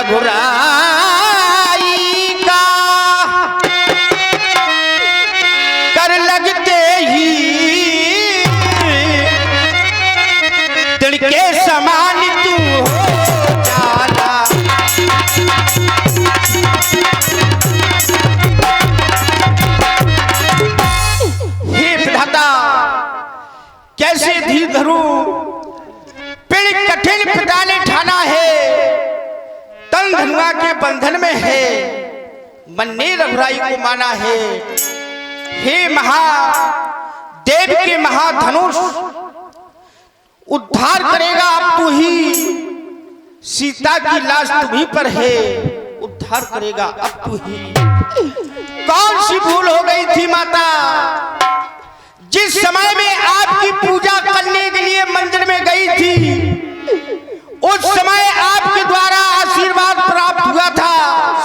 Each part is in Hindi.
रघुराई का कर लगते ही दिल के समान तू हो जाला। हे विधाता कैसे धीर धरूं, पेड़ कठिन पिता ने ठाना है, तन धनुआ के बंधन में है, मन ने रघुराई को माना है। हे महादेव के महाधनुष उद्धार करेगा अब तू ही, सीता की लाश तुम्हीं पर है, उद्धार करेगा अब तू ही। कौन सी भूल हो गई थी माता, जिस समय में आपकी पूजा करने के लिए मंदिर में गई थी, उस समय आपके द्वारा आशीर्वाद प्राप्त हुआ था।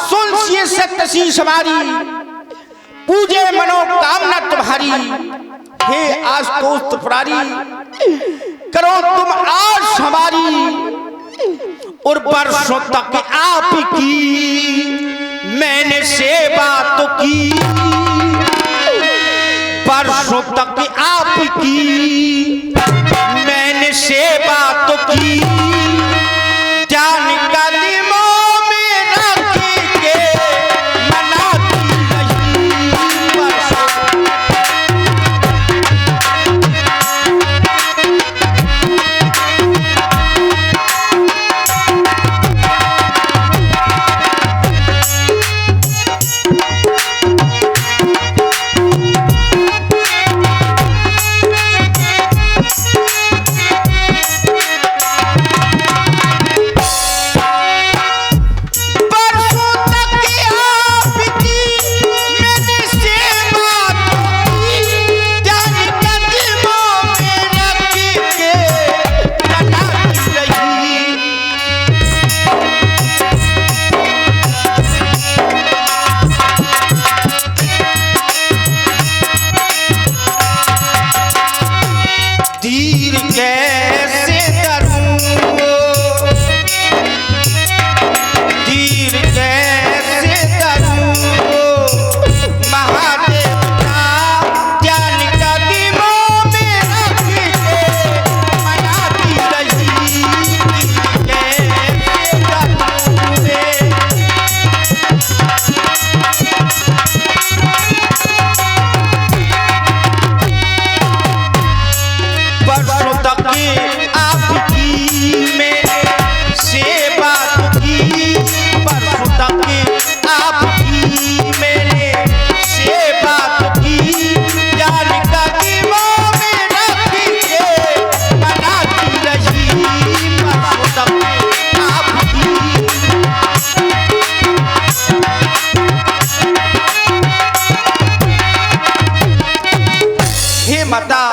सुन ये सत्यशीष हमारी, पूजे मनोकामना तुम्हारी। हे आशुतोष त्रिपुरारी, करो तुम आश हमारी, और वर्षों तक आपकी मैंने सेवा तो की, वर्षों तक आपकी मैंने सेवा तो की, जान कदमों में रख के मनाती माता,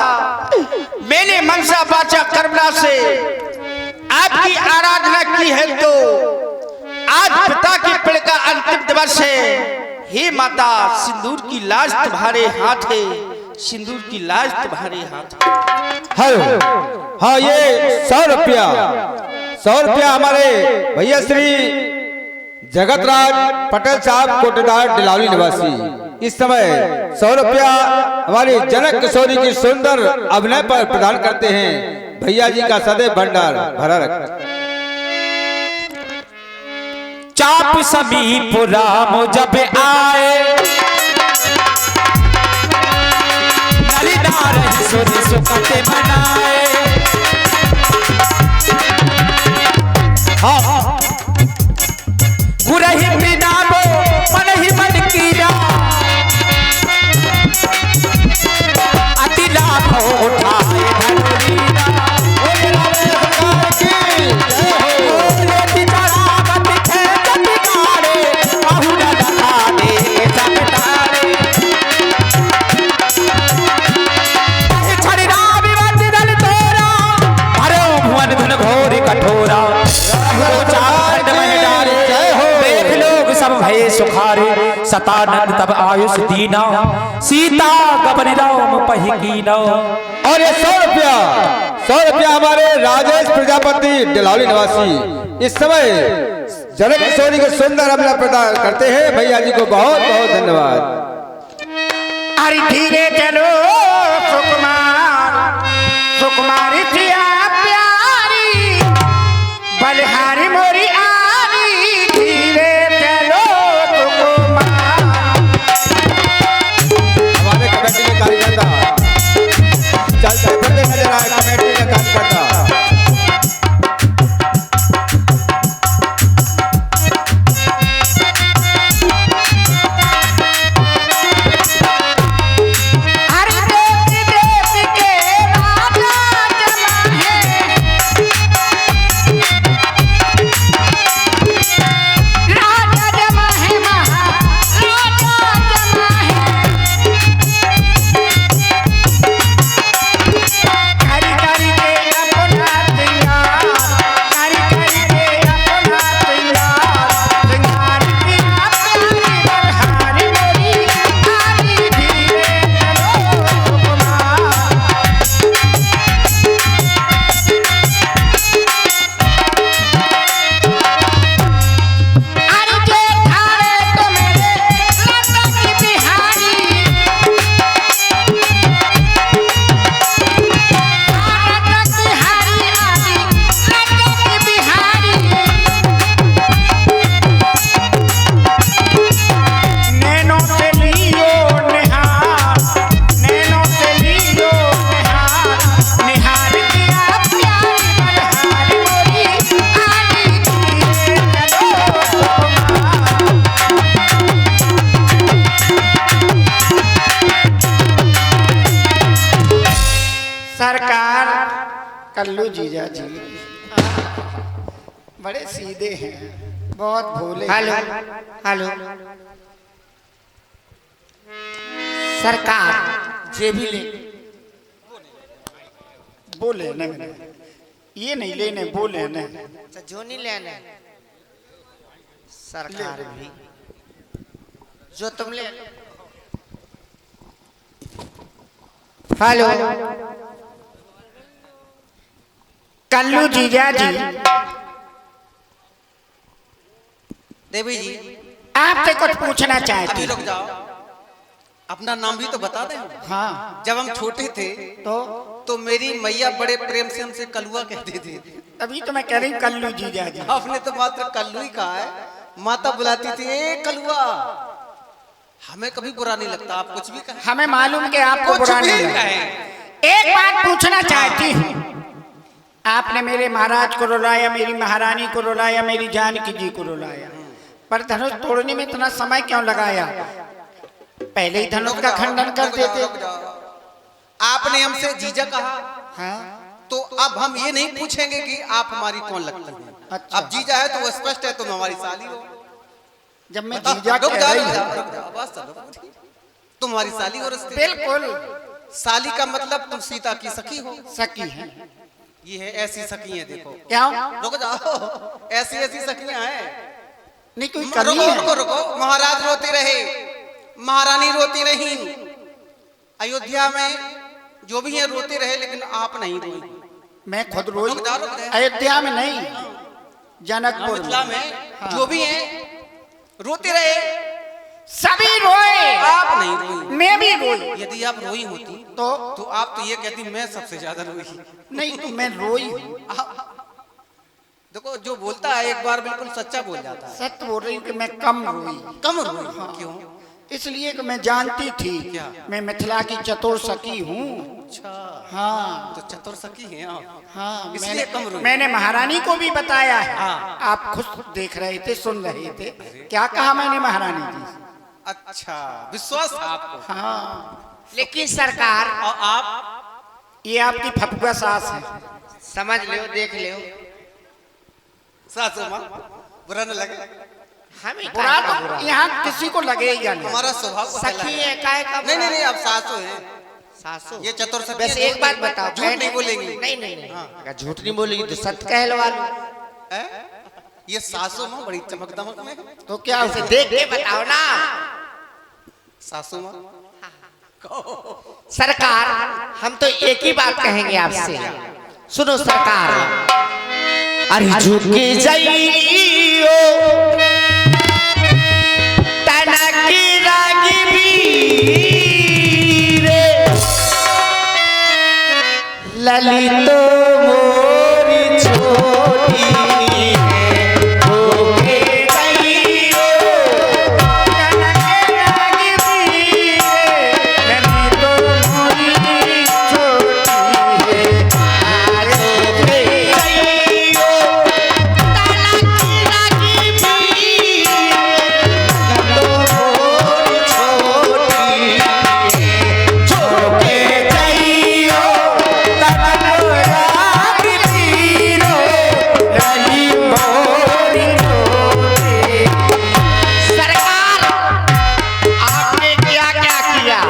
मैंने मनसा वाचा कर्मणा से आपकी आराधना की है, तो आज पिता के पेड़ का अंतिम दिवस है। हे माता, सिंदूर की लाज तुम्हारे हाथ है, सिंदूर की लाज तुम्हारे हाथ है। हेलो, हाँ ये 100 रुपया हमारे भैया श्री जगतराज पटेल साहब कोटेदार डिलावली निवासी इस समय 100 रुपया हमारी जनक किशोरी की सुंदर अभिनय पर प्रदान करते हैं। भैया जी का सदैव भंडार भरा रख। चाप समीप राम जब आए, नलिनार सुर सुकट मनाए। गुरहि बिना वो मन ही मन कीरा, अति लाभ उठाए धनुरीरा। सुखारे सतानंद तब आयुष दीना, सीता गबन राम पहिकीना। और ये 100 रुपया हमारे राजेश प्रजापति डिलावली निवासी इस समय जल किशोरी को सुंदर अमला प्रदान करते हैं। भैया जी को बहुत बहुत धन्यवाद। अरे धीरे चलो सुकुमार, सुकुमारी थिया प्यारी, बलिहारी मोरी आरी, धीरे चलो सुकुमार। हमारे कमेटी के कार्यकर्ता चलते फिरते नजर आए, कमेटी के कार्यकर्ता। सरकार कल्लू जीजा जी बड़े सीधे हैं, बहुत भोले। हेलो हेलो सरकार जे भी ले बोले न, ये नहीं लेने बोले न, जो नहीं लेने सरकार भी जो तुम ले। हेलो कल्लू जीजा जी, देवी जी आपसे कुछ पूछना चाहती अभी हूँ। रुक जाओ, अपना नाम भी तो बता दें। हाँ जब हम छोटे थे तो मेरी मैया बड़े प्रेम से हमसे कलुआ कहते थे। अभी तो मैं कह रही हूँ कल्लू जीजा जी। आपने तो मात्र कल्लू ही कहा है। माता बुलाती थी ए कलुआ। हमें कभी बुरा नहीं लगता, आप कुछ भी कहें। हमें मालूम कि आपको कुछ बुरा भी नहीं लगा। कहें। एक बात पूछना चाहती हूँ, आपने मेरे महाराज को रुलाया, मेरी महारानी को रुलाया, मेरी जानकी जी को रुलाया, पर धनुष तोड़ने में इतना समय क्यों लगाया? पहले ही धनुष का खंडन कर देते। आपने हमसे जीजा कहा, हाँ तो अब हम ये नहीं पूछेंगे कि आप हमारी कौन लगती हैं। अच्छा। अब जीजा है तो वो स्पष्ट है, तुम हमारी साली हो। जब मैं जीजा रुक कह जाओ, रही रुक जाओ, हूँ। रुक जाओ, बस चलो। तुम हमारी साली हो रस्ते। बिल्कुल साली का मतलब तुम सीता की सखी हो। सकी है। ये है ऐसी सखी है, देखो। क्या रुक जाओ, ऐसी ऐसी सखियां हैं। नहीं कोई कमी रुको है? रुको रुको, महाराज रोते रहे, महारानी रोती नहीं। अयोध्या में जो भी है रोते रहे, लेकिन आप नहीं रोई। मैं खुद रोई। रुक जा, रुक जा। अयोध्या में नहीं, जनकपुर मिथिला में जो भी है रोते रहे, सभी रोए, आप नहीं रोई। मैं भी रोई। यदि आप रोई होती तो आप तो ये कहती मैं सबसे ज्यादा रोई। नहीं तो मैं रोई। देखो, जो बोलता है एक बार बिल्कुल सच्चा बोल जाता है। सच बोल रही हूँ कि मैं कम रोई। कम रोई क्यों? इसलिए कि मैं जानती थी क्या? मैं मिथिला की चतुर सखी हूँ। अच्छा, हाँ तो चतुर सखी हैं आप। हाँ, इसलिए कम रोई। मैंने महारानी को भी बताया है। हाँ। आप खुद देख रहे थे, सुन रहे थे। क्या कहा मैंने महारानी जी से? अच्छा, विश्वास था आपको। हाँ, लेकिन सरकार और आप ये आपकी फपुआ सास है, समझ लो, देख लो। सासू माँ बुरा न लगे। हमें बुरा तो यहाँ किसी को लगेगा नहीं। हमारा स्वभाव को सखी चला है, काय का नहीं नहीं नहीं, आप सासू हैं। सासू। ये चतुर सखी वैसे है, एक बात बताओ, झूठ नहीं बोलेंगी। नहीं नहीं नहीं, हाँ। अगर झूठ नहीं बोलेगी तो सत्य कहलवा लो। हैं? ये सासू माँ बड़ी चमक दमक में है। तो क्या उसे हुआ? देख के बताओ ना। सासू माँ सरकार, हम तो एक ही बात कहेंगे आपसे, सुनो सरकार। अरे झुकी जाई ओ तनकी रागी वीर ललितो मोरी छोटी होके गई ओ तनकी रागी वीर ललितो मोरी छोटी होके गई ओ तनकी रागी वीर ललितो मोरी छोटी होके गई ओ सरकार आपने क्या क्या किया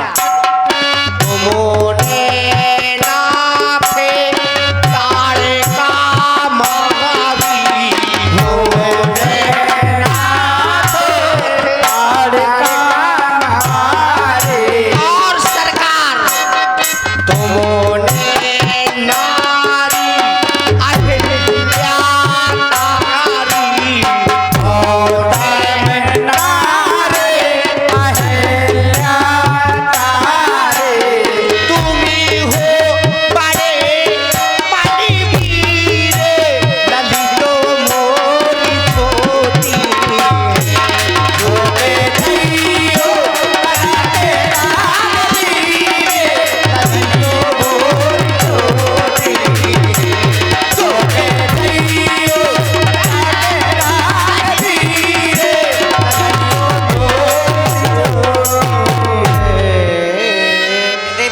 तुमने नाफे तारे का महावी तुमने नाफे तारे का महारे और सरकार तुमने नारी अहिल्या तारी और नारे अहिल्या तारे तुम्ही हो बड़े बड़ी वीर ललितो मोरी छोटी होके जियो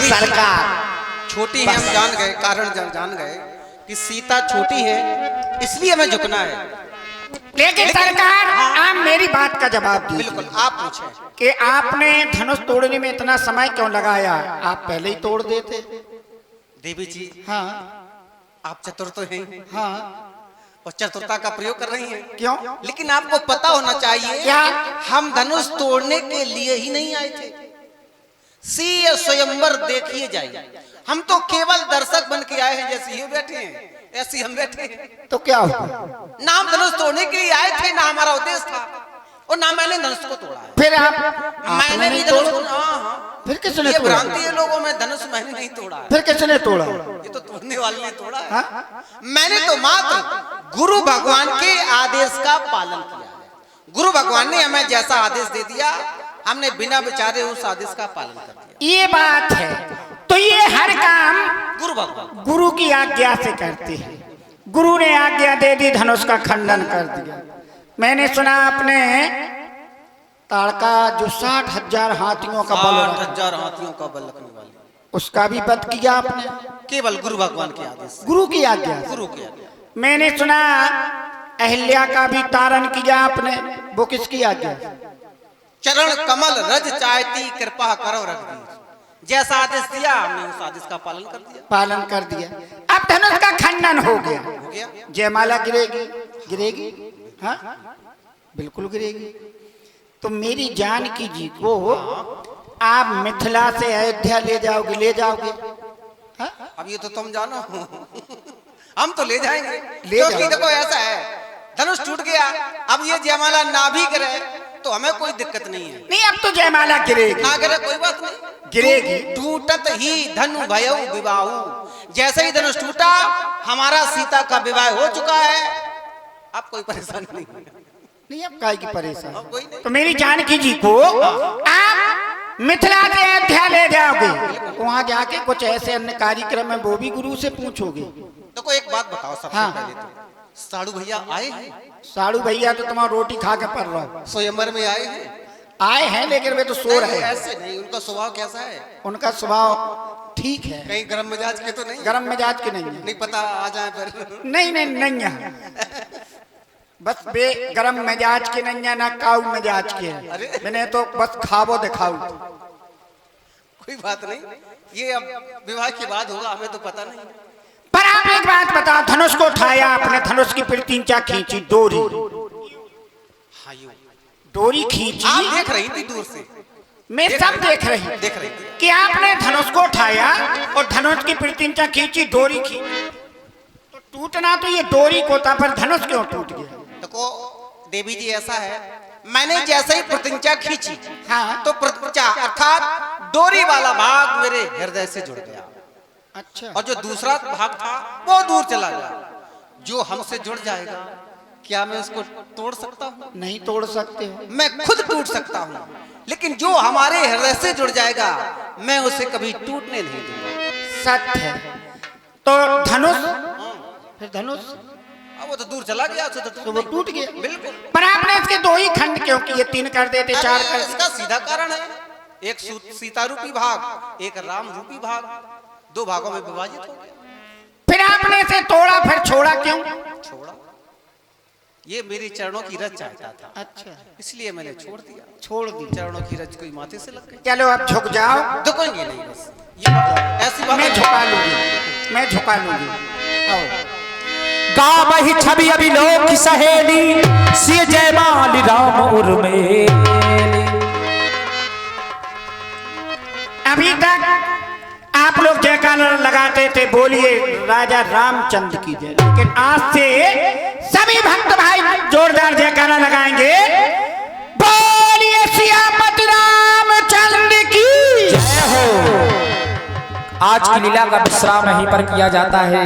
सरकार छोटी है, हम जान गए, कारण जान गए कि सीता छोटी है, इसलिए हमें झुकना है। लेकिन सरकार आप मेरी बात का जवाब दीजिए बिल्कुल, आप पूछें। कि आपने धनुष तोड़ने में इतना समय क्यों लगाया? आप पहले ही तोड़ देते। देवी जी, हाँ आप चतुर तो हैं हाँ, और चतुरता का प्रयोग कर रही हैं। क्यों? लेकिन आपको पता होना चाहिए क्या? हम धनुष तोड़ने के लिए ही नहीं आए थे। सी स्वयंवर देखिए जाइए, हम तो केवल दर्शक बन के आए हैं। जैसे ये बैठे हैं ऐसे हम बैठे हैं। तो क्या हुआ? ना हम धनुष तोड़ने के लिए आए थे, ना हमारा उद्देश्य था, और ना मैंने धनुष को तोड़ा है। फिर मैंने भी धनुष को हाँ, फिर किसने ये तोड़ा? भ्रांति है लोगों में, धनुष मैंने नहीं तोड़ा है। फिर किसने तोड़ा? ये तो तोड़ने वाले ने तोड़ा है। हाँ? मैंने तो मात्र गुरु भगवान के आदेश का पालन किया है। गुरु भगवान ने हमें जैसा आदेश दे दिया, हमने बिना विचारे उस आदेश का पालन कर दिया। ये बात है। तो ये हर काम गुरु भगवान गुरु की आज्ञा से करते हैं। गुरु ने आज्ञा दे दी, धनुष का खंडन कर दिया। मैंने सुना आपने ताड़का जो 60,000 हाथियों का बल रखा, 60,000 हाथियों का बल रखने वाले, उसका भी वध किया आपने केवल गुरु भगवान के आदेश से। गुरु की आज्ञा से। गुरु के आज्ञा। मैंने सुना अहिल्या का भी तारण किया आपने, वो किसकी आज्ञा से? चरण कमल रज चाहती कृपा करो रघुवीर, जैसा आदेश दिया हमने उस आदेश का पालन कर दिया। पालन कर दिया। अब धनुष का खंडन हो गया। हो गया। जयमाला गिरेगी? गिरेगी? हाँ बिल्कुल गिरेगी। तो मेरी जानकी जी को आप मिथिला से अयोध्या ले जाओगे? ले जाओगे? हाँ? अब ये तो तुम जानो हम तो ले जाएंगे, ले क्योंकि जाओ। देखो ऐसा है, धनुष टूट गया, अब ये जयमाला ना भी करे तो हमें कोई दिक्कत नहीं है। नहीं, अब तो जयमाला गिरेगी। ना करे कोई बात नहीं, गिरेगी। टूटत ही धनु भयउ विवाहु, जैसे ही धनुष टूटा हमारा सीता का विवाह हो चुका है। अब कोई परेशानी नहीं है। नहीं, अब काहे की परेशानी? अब कोई नहीं। तो मेरी जानकी जी को आप मिथिला से अयोध्या ले जाओगे, वहां जाके कुछ ऐसे अन्य कार्यक्रम है वो भी गुरु से पूछोगे। देखो एक बात बताओ सबसे हाँ। पहले तो, साड़ू भैया आए हैं? साड़ू भैया तो तुम्हारा रोटी खा के पड़ रहा हो। स्वयंवर में आए हैं? आए हैं लेकिन वे तो सो रहे हैं। ऐसे नहीं, उनका स्वभाव कैसा है? उनका स्वभाव ठीक है, कहीं गरम मिजाज के तो नहीं? गरम मिजाज के नहीं है। नहीं पता आ जाए फिर। नहीं नहीं नहीं है, बस बे गरम मिजाज के नहीं है, ना काऊ मिजाज के है। अरे। मैंने तो बस खावो दिखाऊ। कोई बात नहीं, ये अब विवाह के बाद होगा, हमें तो पता नहीं। पर आप एक बात बताओ, धनुष को उठाया आपने, धनुष की फिर 3 4 खींची, डोरी हाँ यूं। डोरी खींची। आप देख रही थी दूर से? मैं सब देख रही देख रही थी। कि आपने धनुष को उठाया और धनुष की फिर 3 4 खींची, डोरी खींची। तो टूटना तो ये डोरी को था, पर धनुष क्यों टूट गया? देखो देवी जी ऐसा है, मैंने जैसे ही प्रतिज्ञा खींची, हाँ। तो प्रतिज्ञा अर्थात डोरी वाला भाग मेरे हृदय से जुड़ गया, अच्छा। और जो दूसरा भाग था वो दूर चला गया। जो हमसे जुड़ जाएगा, क्या मैं उसको तोड़ सकता हूँ? नहीं तोड़ सकते हो। मैं खुद टूट सकता हूँ, लेकिन जो हमारे हृदय से जुड़ जाएगा मैं उसे कभी टूटने नहीं दूंगा। सत्य है। तो धनुष, फिर धनुष अब वो तो दूर चला गया, उसे तो वो टूट गया। बिल्कुल। पर आपने इसके 2 ही खंड क्यों किए? 3 कर देते, 4 अरे, कर इसका सीधा कारण है, एक सीता रूपी भाग, एक राम रूपी भाग, 2 भागों में विभाजित हो गया। फिर आपने इसे तोड़ा, फिर छोड़ा क्यों? छोड़ा, ये मेरे चरणों की रज चाहता था, अच्छा, इसलिए मैंने छोड़ दिया। छोड़ दी। चरणों की रज कोई माथे से लग गई। चलो अब झुक जाओ। दुखेंगे नहीं, बस ये ऐसी बात मैं झुका लूंगी, मैं झुका लूंगी। आओ। गावहि छवि अभिलोक की सहेली, सिय जयमाल राम उर्मिली। अभी तक आप लोग जयकारा लगाते थे, बोलिए राजा रामचंद्र की जय। लेकिन आज से सभी भक्त भाई जोरदार जयकारा लगाएंगे, बोलिए सियापति रामचंद्र की जय हो। आज की लीला का विश्राम यहीं पर किया जाता है।